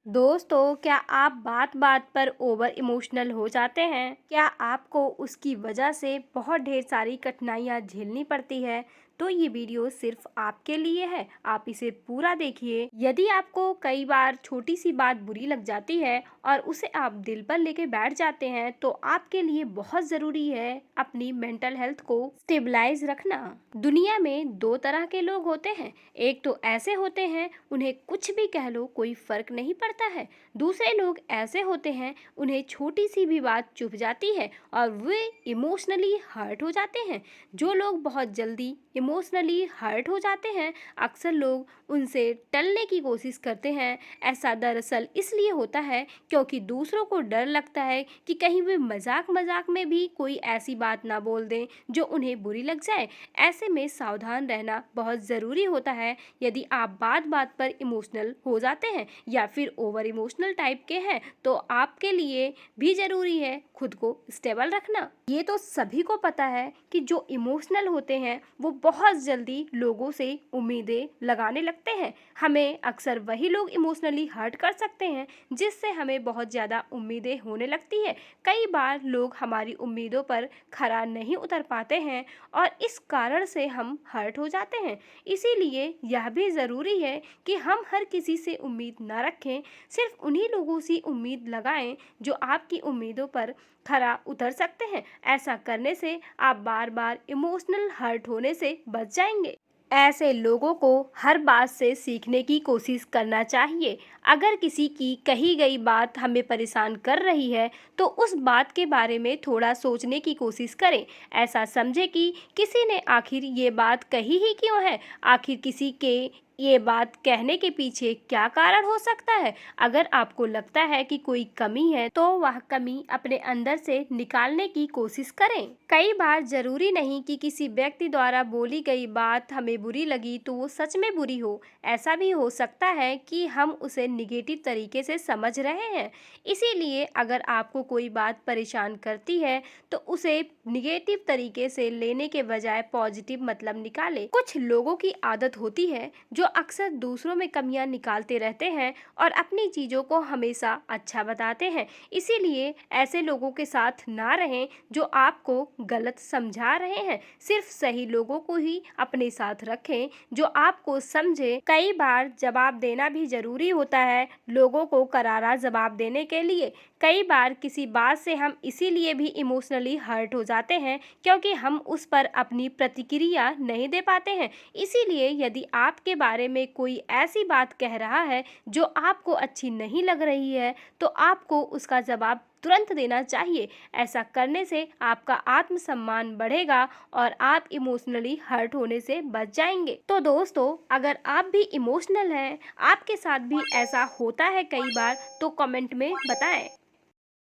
दोस्तों, क्या आप बात बात पर ओवर इमोशनल हो जाते हैं? क्या आपको उसकी वजह से बहुत ढेर सारी कठिनाइयाँ झेलनी पड़ती है? तो ये वीडियो सिर्फ आपके लिए है, आप इसे पूरा देखिए। यदि आपको कई बार छोटी सी बात बुरी लग जाती है और उसे आप दिल पर लेके बैठ जाते हैं, तो आपके लिए बहुत ज़रूरी है अपनी मेंटल हेल्थ को स्टेबलाइज रखना। दुनिया में दो तरह के लोग होते हैं। एक तो ऐसे होते हैं उन्हें कुछ भी कह लो कोई फर्क नहीं पड़ता है। दूसरे लोग ऐसे होते हैं उन्हें छोटी सी भी बात चुभ जाती है और वे इमोशनली हर्ट हो जाते हैं। जो लोग बहुत जल्दी इमोशनली हर्ट हो जाते हैं, अक्सर लोग उनसे टलने की कोशिश करते हैं। ऐसा दरअसल इसलिए होता है क्योंकि दूसरों को डर लगता है कि कहीं वे मजाक मजाक में भी कोई ऐसी बात ना बोल दें जो उन्हें बुरी लग जाए। ऐसे में सावधान रहना बहुत ज़रूरी होता है। यदि आप बात बात पर इमोशनल हो जाते हैं या फिर ओवर इमोशनल टाइप के हैं, तो आपके लिए भी ज़रूरी है खुद को स्टेबल रखना। ये तो सभी को पता है कि जो इमोशनल होते हैं वो बहुत जल्दी लोगों से उम्मीदें लगाने लगते हैं। हमें अक्सर वही लोग इमोशनली हर्ट कर सकते हैं जिससे हमें बहुत ज़्यादा उम्मीदें होने लगती है। कई बार लोग हमारी उम्मीदों पर खरा नहीं उतर पाते हैं और इस कारण से हम हर्ट हो जाते हैं। इसीलिए यह भी ज़रूरी है कि हम हर किसी से उम्मीद ना रखें, सिर्फ उन्हीं लोगों से उम्मीद लगाएं जो आपकी उम्मीदों पर खरा उतर सकते हैं। ऐसा करने से आप बार बार इमोशनल हर्ट होने से बच जाएंगे। ऐसे लोगों को हर बात से सीखने की कोशिश करना चाहिए। अगर किसी की कही गई बात हमें परेशान कर रही है, तो उस बात के बारे में थोड़ा सोचने की कोशिश करें। ऐसा समझें कि किसी ने आखिर ये बात कही ही क्यों है, आखिर किसी के ये बात कहने के पीछे क्या कारण हो सकता है। अगर आपको लगता है कि कोई कमी है, तो वह कमी अपने अंदर से निकालने की कोशिश करें। कई बार जरूरी नहीं कि किसी व्यक्ति द्वारा बोली गई बात हमें बुरी लगी तो वो सच में बुरी हो। ऐसा भी हो सकता है कि हम उसे निगेटिव तरीके से समझ रहे हैं। इसीलिए अगर आपको कोई बात परेशान करती है, तो उसे निगेटिव तरीके से लेने के बजाय पॉजिटिव मतलब निकालें। कुछ लोगों की आदत होती है जो अक्सर दूसरों में कमियां निकालते रहते हैं और अपनी चीज़ों को हमेशा अच्छा बताते हैं। इसीलिए ऐसे लोगों के साथ ना रहें जो आपको गलत समझा रहे हैं। सिर्फ सही लोगों को ही अपने साथ रखें जो आपको समझे। कई बार जवाब देना भी ज़रूरी होता है लोगों को करारा जवाब देने के लिए। कई बार किसी बात से हम इसीलिए भी इमोशनली हर्ट हो जाते हैं क्योंकि हम उस पर अपनी प्रतिक्रिया नहीं दे पाते हैं। इसीलिए यदि आपके बारे में कोई ऐसी बात कह रहा है जो आपको अच्छी नहीं लग रही है, तो आपको उसका जवाब तुरंत देना चाहिए। ऐसा करने से आपका आत्मसम्मान बढ़ेगा और आप इमोशनली हर्ट होने से बच जाएंगे। तो दोस्तों, अगर आप भी इमोशनल हैं, आपके साथ भी ऐसा होता है कई बार, तो कमेंट में बताएं।